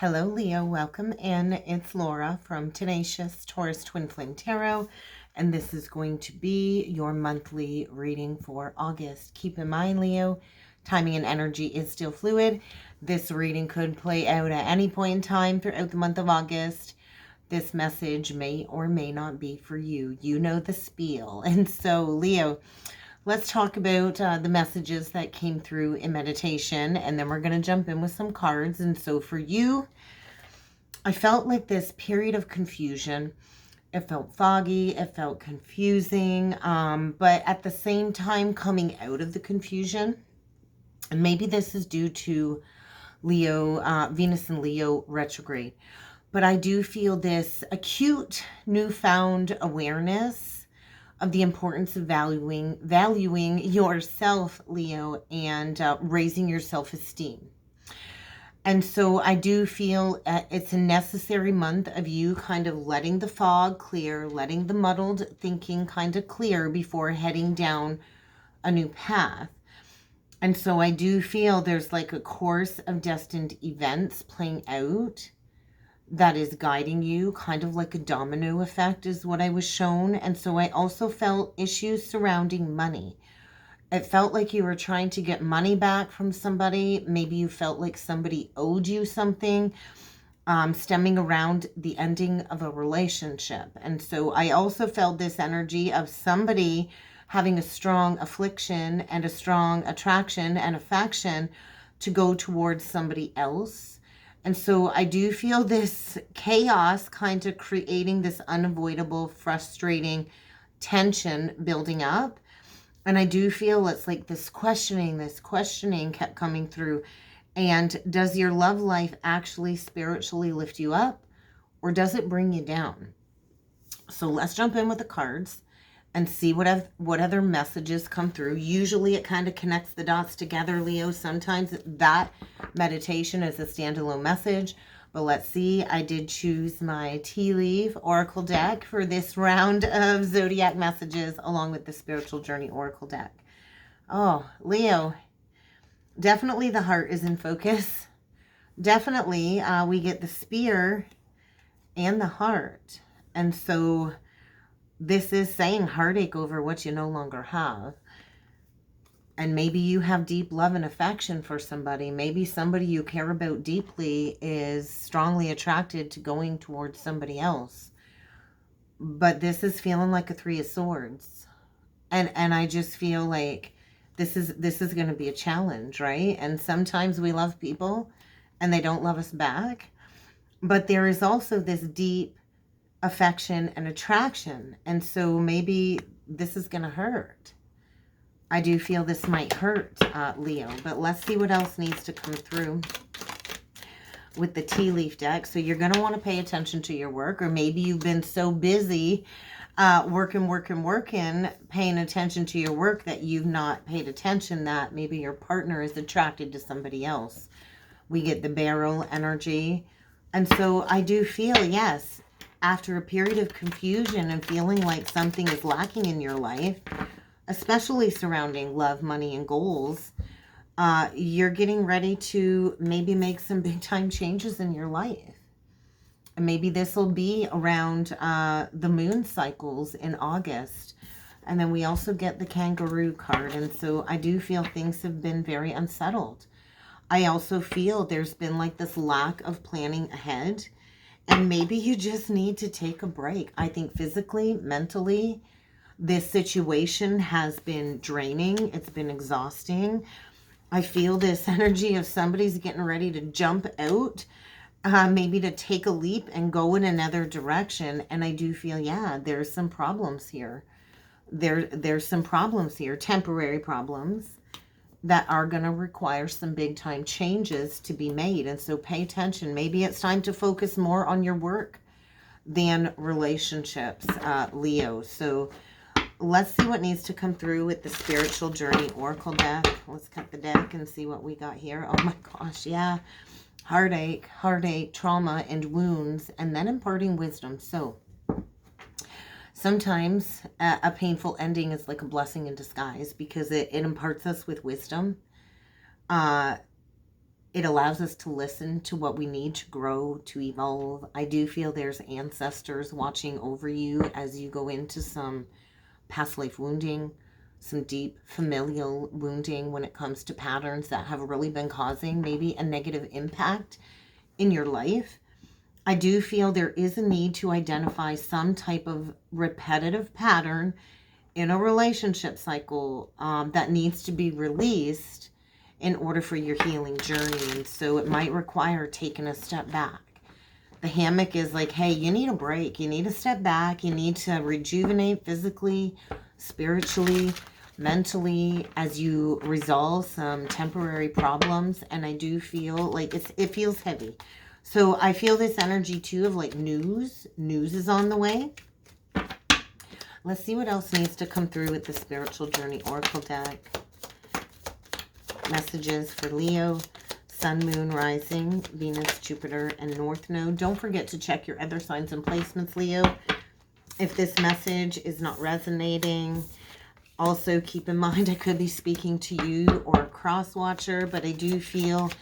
Hello, Leo. Welcome in. It's Laura from Tenacious Taurus Twin Flame Tarot, and this is going to be your monthly reading for August. Keep in mind, Leo, timing and energy is still fluid. This reading could play out at any point in time throughout the month of August. This message may or may not be for you. You know the spiel. And so, Leo, let's talk about the messages that came through in meditation, and then we're going to jump in with some cards. And so for you, I felt like this period of confusion. It felt foggy, it felt confusing, but at the same time coming out of the confusion. And maybe this is due to Leo, Venus and Leo retrograde. But I do feel this acute newfound awareness of the importance of valuing yourself, Leo, and raising your self-esteem. And so I do feel it's a necessary month of you kind of letting the fog clear, letting the muddled thinking kind of clear before heading down a new path. And so I do feel there's like a course of destined events playing out that is guiding you, kind of like a domino effect is what I was shown. And so I also felt issues surrounding money. It felt like you were trying to get money back from somebody. Maybe you felt like somebody owed you something, stemming around the ending of a relationship. And so I also felt this energy of somebody having a strong affliction and a strong attraction and affection to go towards somebody else. And so I do feel this chaos kind of creating this unavoidable, frustrating tension building up. And I do feel it's like this questioning kept coming through. And does your love life actually spiritually lift you up, or does it bring you down? So let's jump in with the cards and see what other messages come through. Usually it kind of connects the dots together, Leo. Sometimes that meditation is a standalone message, but let's see. I did choose my tea leaf oracle deck for this round of zodiac messages along with the spiritual journey oracle deck. Oh, Leo, definitely the heart is in focus. Definitely we get the spear and the heart. And so this is saying heartache over what you no longer have. And maybe you have deep love and affection for somebody. Maybe somebody you care about deeply is strongly attracted to going towards somebody else. But this is feeling like a Three of Swords. And I just feel like this is going to be a challenge, right? And sometimes we love people and they don't love us back. But there is also this deep affection and attraction. And so maybe this is going to hurt. I do feel this might hurt, Leo. But let's see what else needs to come through with the tea leaf deck. So you're going to want to pay attention to your work. Or maybe you've been so busy working, paying attention to your work that you've not paid attention that maybe your partner is attracted to somebody else. We get the barrel energy. And so I do feel, yes, after a period of confusion and feeling like something is lacking in your life, especially surrounding love, money, and goals, you're getting ready to maybe make some big time changes in your life. And maybe this will be around the moon cycles in August. And then we also get the kangaroo card. And so I do feel things have been very unsettled. I also feel there's been like this lack of planning ahead. And maybe you just need to take a break. I think physically, mentally, this situation has been draining. It's been exhausting. I feel this energy of somebody's getting ready to jump out, maybe to take a leap and go in another direction. And I do feel, yeah, there's some problems here. There's some problems here, temporary problems that are going to require some big time changes to be made. And so pay attention. Maybe it's time to focus more on your work than relationships, Leo. So let's see what needs to come through with the spiritual journey oracle deck. Let's cut the deck and see what we got here. Oh my gosh, yeah. Heartache, trauma, and wounds, and then imparting wisdom. So sometimes a painful ending is like a blessing in disguise because it imparts us with wisdom. It allows us to listen to what we need to grow, to evolve. I do feel there's ancestors watching over you as you go into some past life wounding, some deep familial wounding when it comes to patterns that have really been causing maybe a negative impact in your life. I do feel there is a need to identify some type of repetitive pattern in a relationship cycle that needs to be released in order for your healing journey. And so it might require taking a step back. The hammock is like, hey, you need a break. You need to step back. You need to rejuvenate physically, spiritually, mentally, as you resolve some temporary problems. And I do feel like it feels heavy. So I feel this energy too of like news. News is on the way. Let's see what else needs to come through with the Spiritual Journey Oracle deck. Messages for Leo, Sun, Moon, Rising, Venus, Jupiter, and North Node. Don't forget to check your other signs and placements, Leo. If this message is not resonating, also keep in mind I could be speaking to you or a cross watcher, but I do feel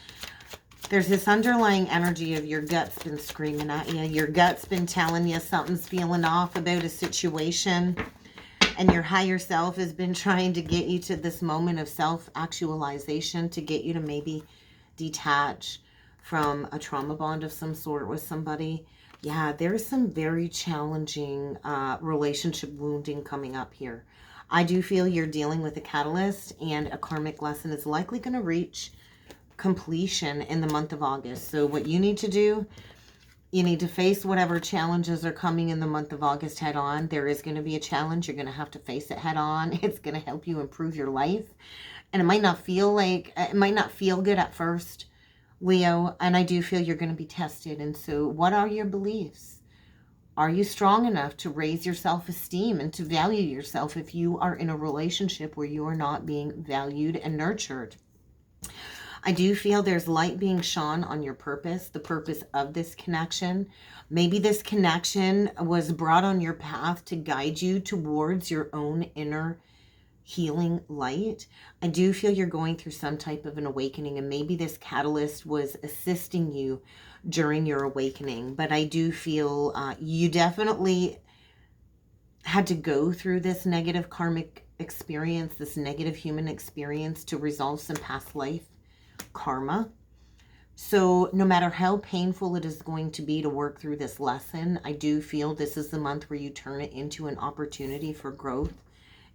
there's this underlying energy of your gut's been screaming at you. Your gut's been telling you something's feeling off about a situation. And your higher self has been trying to get you to this moment of self-actualization, to get you to maybe detach from a trauma bond of some sort with somebody. Yeah, there's some very challenging relationship wounding coming up here. I do feel you're dealing with a catalyst, and a karmic lesson is likely going to reach completion in the month of August. So what you need to do, you need to face whatever challenges are coming in the month of August head on. There is going to be a challenge. You're going to have to face it head on. It's going to help you improve your life. And it might not feel good at first, Leo. And I do feel you're going to be tested. And so what are your beliefs? Are you strong enough to raise your self-esteem and to value yourself if you are in a relationship where you are not being valued and nurtured? I do feel there's light being shone on your purpose, the purpose of this connection. Maybe this connection was brought on your path to guide you towards your own inner healing light. I do feel you're going through some type of an awakening, and maybe this catalyst was assisting you during your awakening. But I do feel you definitely had to go through this negative karmic experience, this negative human experience, to resolve some past life karma. So no matter how painful it is going to be to work through this lesson, I do feel this is the month where you turn it into an opportunity for growth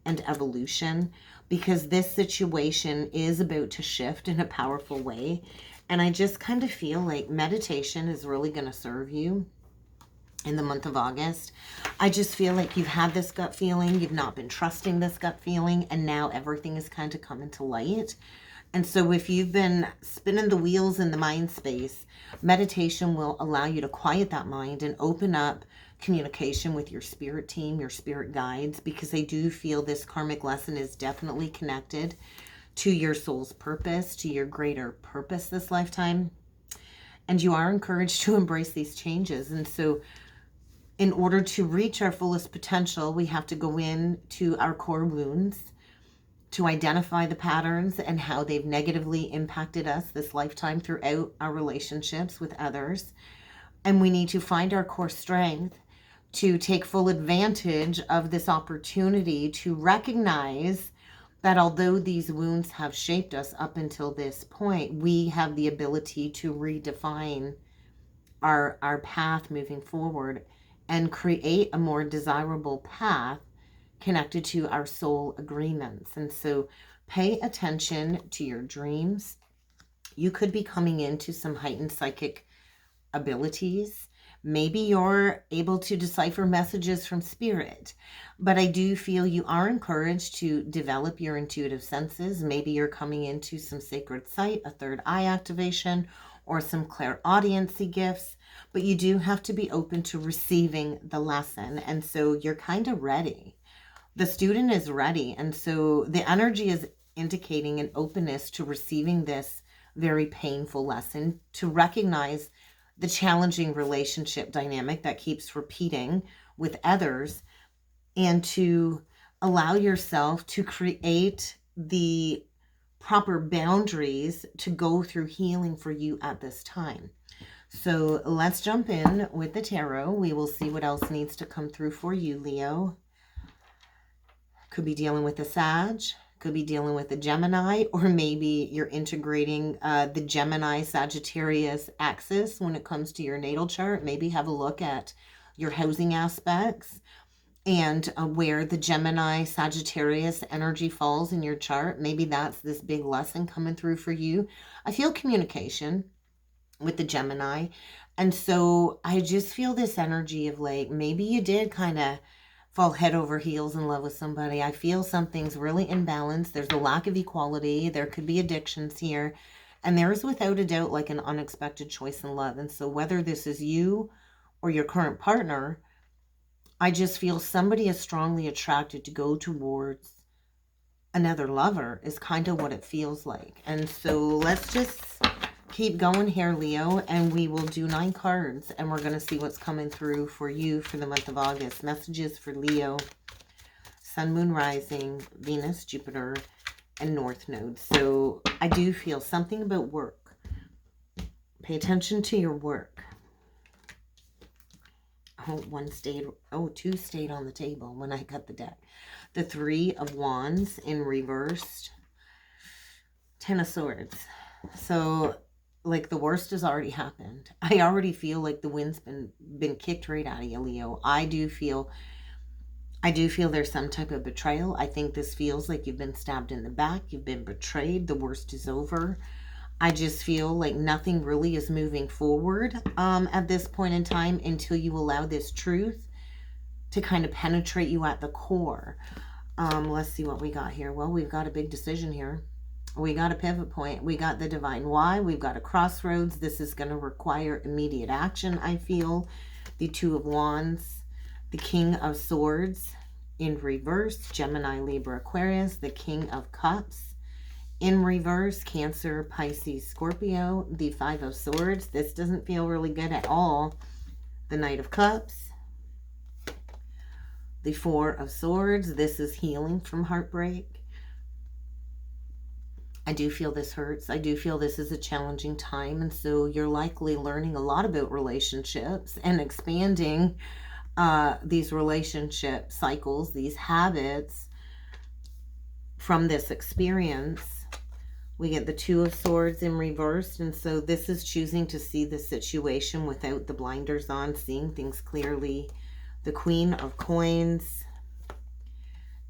and evolution, because this situation is about to shift in a powerful way. And I just kind of feel like meditation is really going to serve you in the month of August. I just feel like you've had this gut feeling, you've not been trusting this gut feeling, and now everything is kind of coming to light. And so if you've been spinning the wheels in the mind space, meditation will allow you to quiet that mind and open up communication with your spirit team, your spirit guides, because I do feel this karmic lesson is definitely connected to your soul's purpose, to your greater purpose this lifetime. And you are encouraged to embrace these changes. And so in order to reach our fullest potential, we have to go into our core wounds, to identify the patterns and how they've negatively impacted us this lifetime throughout our relationships with others. And we need to find our core strength to take full advantage of this opportunity to recognize that although these wounds have shaped us up until this point, we have the ability to redefine our path moving forward and create a more desirable path connected to our soul agreements. And so pay attention to your dreams. You could be coming into some heightened psychic abilities. Maybe you're able to decipher messages from spirit, but I do feel you are encouraged to develop your intuitive senses. Maybe you're coming into some sacred sight, a third eye activation, or some clairaudiency gifts, but you do have to be open to receiving the lesson. And so you're kind of ready. The student is ready. And so the energy is indicating an openness to receiving this very painful lesson, to recognize the challenging relationship dynamic that keeps repeating with others, and to allow yourself to create the proper boundaries to go through healing for you at this time. So let's jump in with the tarot. We will see what else needs to come through for you, Leo. Could be dealing with a Sag, could be dealing with a Gemini, or maybe you're integrating the Gemini Sagittarius axis when it comes to your natal chart. Maybe have a look at your housing aspects and where the Gemini Sagittarius energy falls in your chart. Maybe that's this big lesson coming through for you. I feel communication with the Gemini. And so I just feel this energy of like, maybe you did kind of fall head over heels in love with somebody. I feel something's really imbalanced. There's a lack of equality. There could be addictions here. And there is without a doubt like an unexpected choice in love. And so whether this is you or your current partner, I just feel somebody is strongly attracted to go towards another lover is kind of what it feels like. And so let's just keep going here, Leo, and we will do 9 cards, and we're going to see what's coming through for you for the month of August. Messages for Leo, Sun, Moon, Rising, Venus, Jupiter, and North Node. So I do feel something about work. Pay attention to your work. Oh, 2 stayed on the table when I cut the deck. The 3 of Wands in reversed. 10 of Swords. So like the worst has already happened. I already feel like the wind's been kicked right out of you, Leo. I do feel there's some type of betrayal. I think this feels like you've been stabbed in the back. You've been betrayed. The worst is over. I just feel like nothing really is moving forward at this point in time until you allow this truth to kind of penetrate you at the core. Let's see what we got here. Well, we've got a big decision here. We got a pivot point. We got the divine why. We've got a crossroads. This is going to require immediate action, I feel. The 2 of Wands, the King of Swords in reverse, Gemini, Libra, Aquarius, the King of Cups in reverse, Cancer, Pisces, Scorpio, the 5 of Swords. This doesn't feel really good at all. The Knight of Cups, the 4 of Swords. This is healing from heartbreak. I do feel this hurts. I do feel this is a challenging time. And so you're likely learning a lot about relationships and expanding these relationship cycles, these habits from this experience. We get the 2 of Swords in reversed. And so this is choosing to see the situation without the blinders on, seeing things clearly. The Queen of Coins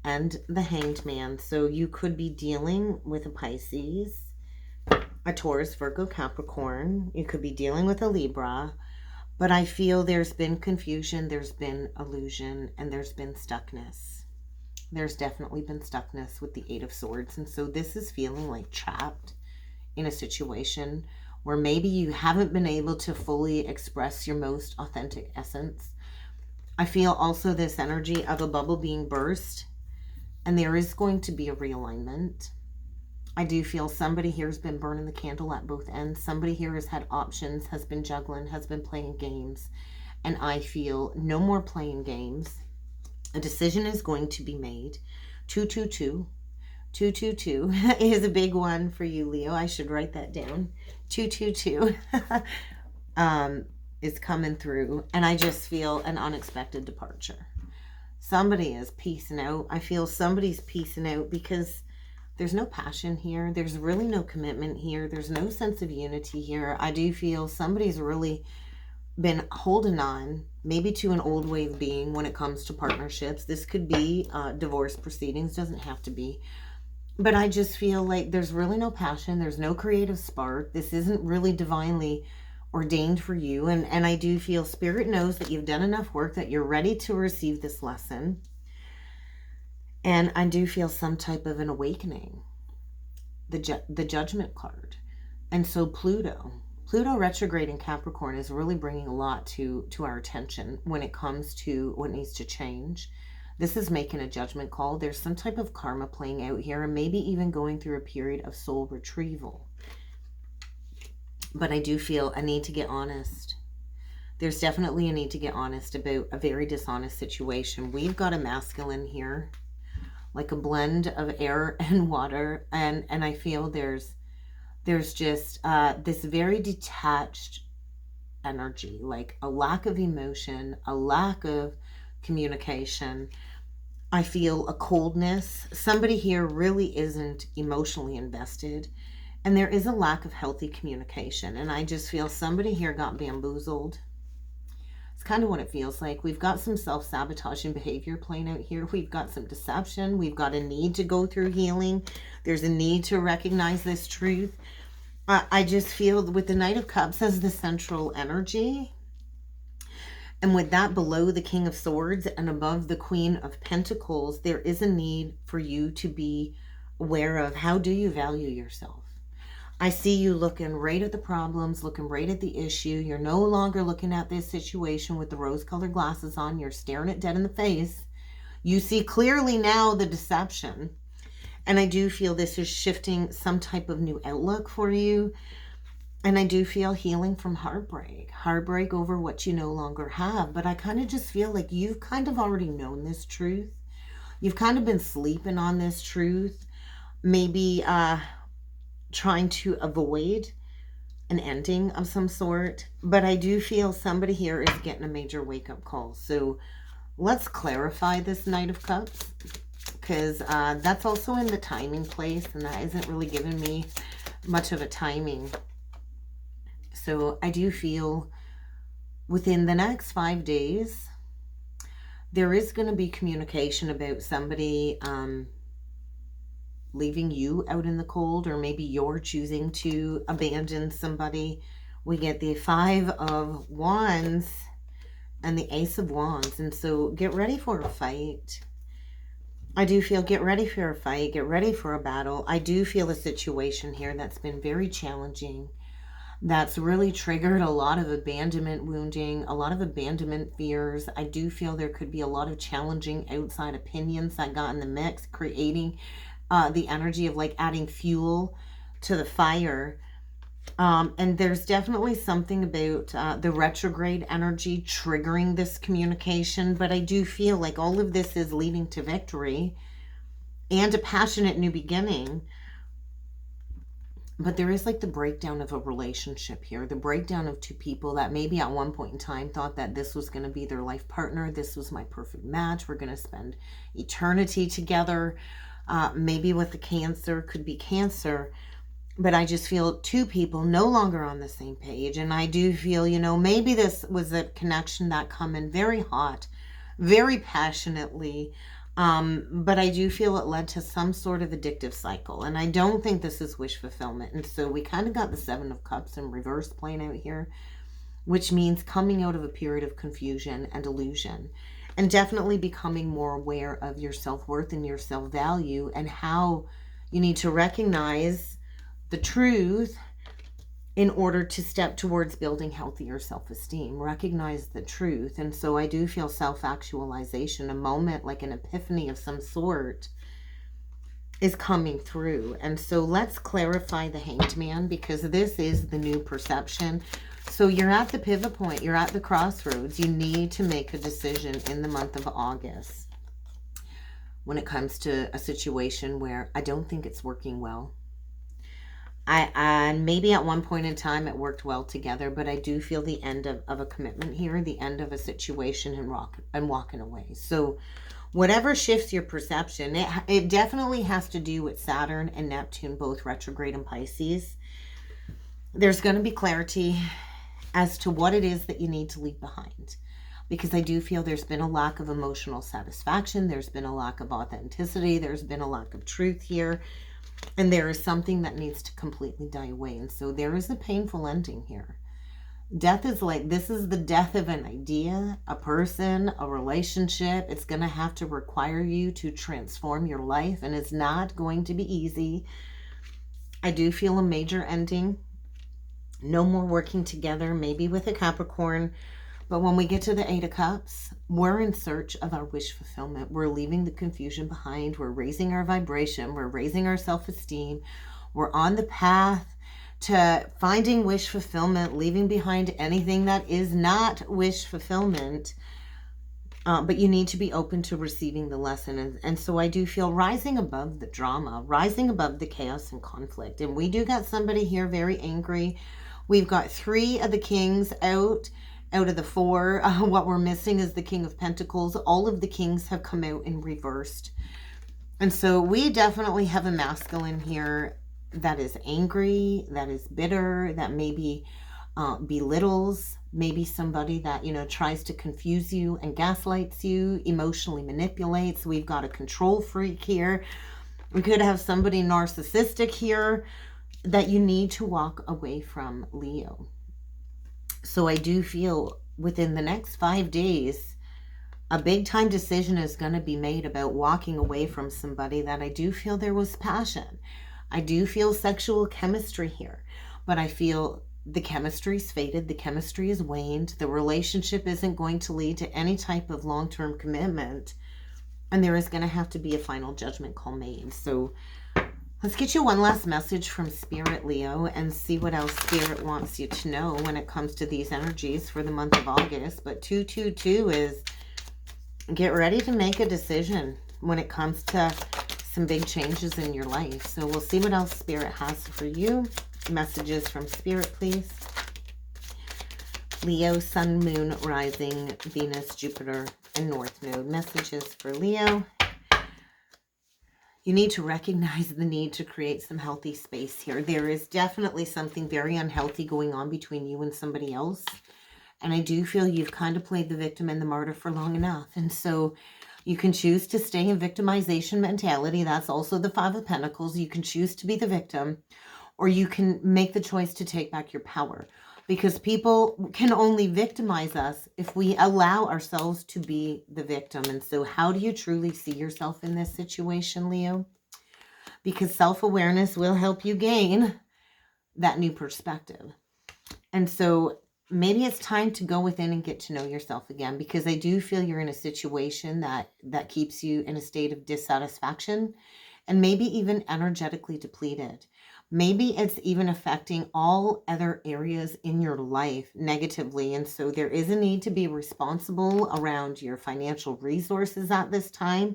and the Hanged Man. So you could be dealing with a Pisces, a Taurus, Virgo, Capricorn. You could be dealing with a Libra. But I feel there's been confusion, there's been illusion, and there's been stuckness. There's definitely been stuckness with the 8 of Swords. And so this is feeling like trapped in a situation where maybe you haven't been able to fully express your most authentic essence. I feel also this energy of a bubble being burst. And there is going to be a realignment. I do feel somebody here has been burning the candle at both ends. Somebody here has had options, has been juggling, has been playing games. And I feel no more playing games. A decision is going to be made. 222. 222 is a big one for you, Leo. I should write that down. 222 is coming through. And I just feel an unexpected departure. Somebody is peacing out. I feel somebody's peacing out because there's no passion here. There's really no commitment here. There's no sense of unity here. I do feel somebody's really been holding on maybe to an old way of being when it comes to partnerships. This could be divorce proceedings. Doesn't have to be. But I just feel like there's really no passion. There's no creative spark. This isn't really divinely ordained for you. And I do feel Spirit knows that you've done enough work, that you're ready to receive this lesson. And I do feel some type of an awakening. The Judgment card. And so Pluto retrograde in Capricorn is really bringing a lot to our attention when it comes to what needs to change. This is making a judgment call. There's some type of karma playing out here, and maybe even going through a period of soul retrieval. But I do feel a need to get honest. There's definitely a need to get honest about a very dishonest situation. We've got a masculine here. like a blend of air and water. And I feel there's just this very detached energy, like a lack of emotion, a lack of communication. I feel a coldness. Somebody here really isn't emotionally invested, and there is a lack of healthy communication. And I just feel somebody here got bamboozled. It's kind of what it feels like. We've got some self-sabotaging behavior playing out here. We've got some deception. We've got a need to go through healing. There's a need to recognize this truth. I just feel with the Knight of Cups as the central energy, and with that below the King of Swords and above the Queen of Pentacles, there is a need for you to be aware of, how do you value yourself? I see you looking right at the problems, looking right at the issue. You're no longer looking at this situation with the rose-colored glasses on. You're staring it dead in the face. You see clearly now the deception. And I do feel this is shifting some type of new outlook for you. And I do feel healing from heartbreak. Heartbreak over what you no longer have. But I kind of just feel like you've kind of already known this truth. You've kind of been sleeping on this truth. Maybe trying to avoid an ending of some sort. But I do feel somebody here is getting a major wake-up call. So let's clarify this Knight of Cups, because that's also in the timing place, and that isn't really giving me much of a timing. So I do feel within the next 5 days, there is going to be communication about somebody leaving you out in the cold, or maybe you're choosing to abandon somebody. We get the Five of Wands and the Ace of Wands. And so get ready for a fight. I do feel get ready for a fight, get ready for a battle. I do feel a situation here that's been very challenging, that's really triggered a lot of abandonment wounding, a lot of abandonment fears. I do feel there could be a lot of challenging outside opinions that got in the mix, creating the energy of like adding fuel to the fire. And there's definitely something about the retrograde energy triggering this communication. But I do feel like all of this is leading to victory and a passionate new beginning. But there is like the breakdown of a relationship here, the breakdown of two people that maybe at one point in time thought that this was going to be their life partner. This was my perfect match. We're going to spend eternity together. Maybe with the Cancer, could be Cancer. But I just feel two people no longer on the same page. And I do feel, you know, maybe this was a connection that come in very hot, very passionately. But I do feel it led to some sort of addictive cycle. And I don't think this is wish fulfillment. And so we kind of got the Seven of Cups in reverse playing out here, which means coming out of a period of confusion and illusion. And definitely becoming more aware of your self-worth and your self-value, and how you need to recognize the truth in order to step towards building healthier self-esteem. Recognize the truth. And so I do feel self-actualization, a moment like an epiphany of some sort is coming through. And so let's clarify the Hanged Man, because this is the new perception. So you're at the pivot point. You're at the crossroads. You need to make a decision in the month of August when it comes to a situation where I don't think it's working well. And maybe at one point in time it worked well together, but I do feel the end of a commitment here, the end of a situation, and walking away. So whatever shifts your perception, it definitely has to do with Saturn and Neptune, both retrograde in Pisces. There's going to be clarity as to what it is that you need to leave behind, because I do feel there's been a lack of emotional satisfaction. There's been a lack of authenticity. There's been a lack of truth here. And there is something that needs to completely die away. And so there is a painful ending here. Death is like, this is the death of an idea, a person, a relationship. It's going to have to require you to transform your life, and it's not going to be easy. I do feel a major ending. No more working together, maybe with a Capricorn. But when we get to the Eight of Cups, we're in search of our wish fulfillment. We're leaving the confusion behind. We're raising our vibration. We're raising our self-esteem. We're on the path to finding wish fulfillment, leaving behind anything that is not wish fulfillment. But you need to be open to receiving the lesson. And so I do feel rising above the drama, rising above the chaos and conflict. And we do got somebody here very angry. We've got 3 of the kings out of the 4. What we're missing is the King of Pentacles. All of the kings have come out in reversed. And so we definitely have a masculine here that is angry, that is bitter, that maybe belittles, maybe somebody that, you know, tries to confuse you and gaslights you, emotionally manipulates. We've got a control freak here. We could have somebody narcissistic here that you need to walk away from, Leo. So I do feel within the next 5 days, a big time decision is going to be made about walking away from somebody that I do feel there was passion. I do feel sexual chemistry here, but I feel the chemistry's faded, the chemistry is waned, the relationship isn't going to lead to any type of long-term commitment, and there is going to have to be a final judgment call made. So let's get you one last message from Spirit, Leo, and see what else Spirit wants you to know when it comes to these energies for the month of August. But 222 is get ready to make a decision when it comes to some big changes in your life. So we'll see what else Spirit has for you. Messages from Spirit, please. Leo, Sun, Moon, Rising, Venus, Jupiter, and North Node. Messages for Leo. You need to recognize the need to create some healthy space here. There is definitely something very unhealthy going on between you and somebody else. And I do feel you've kind of played the victim and the martyr for long enough. And so you can choose to stay in victimization mentality. That's also the 5 of Pentacles. You can choose to be the victim, or you can make the choice to take back your power. Because people can only victimize us if we allow ourselves to be the victim. And so how do you truly see yourself in this situation, Leo? Because self-awareness will help you gain that new perspective. And so maybe it's time to go within and get to know yourself again, because I do feel you're in a situation that keeps you in a state of dissatisfaction and maybe even energetically depleted. Maybe it's even affecting all other areas in your life negatively. And so there is a need to be responsible around your financial resources at this time.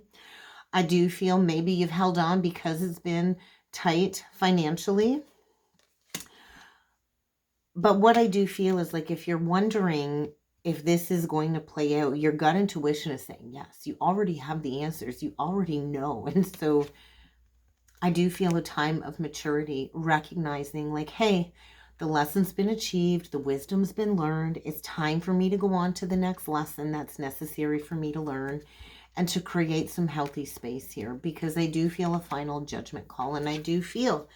I do feel maybe you've held on because it's been tight financially. But what I do feel is, like, if you're wondering if this is going to play out, your gut intuition is saying yes. You already have the answers. You already know. And so I do feel a time of maturity, recognizing like, hey, the lesson's been achieved. The wisdom's been learned. It's time for me to go on to the next lesson that's necessary for me to learn and to create some healthy space here, because I do feel a final judgment call. And I do feel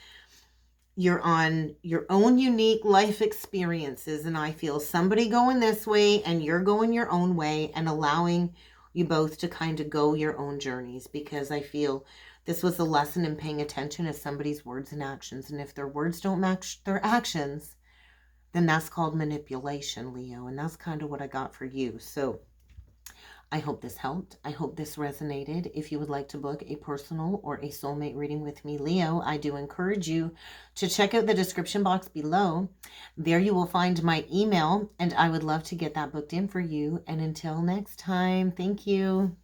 you're on your own unique life experiences. And I feel somebody going this way and you're going your own way, and allowing you both to kind of go your own journeys, because I feel this was a lesson in paying attention to somebody's words and actions. And if their words don't match their actions, then that's called manipulation, Leo. And that's kind of what I got for you. So I hope this helped. I hope this resonated. If you would like to book a personal or a soulmate reading with me, Leo, I do encourage you to check out the description box below. There you will find my email, and I would love to get that booked in for you. And until next time, thank you.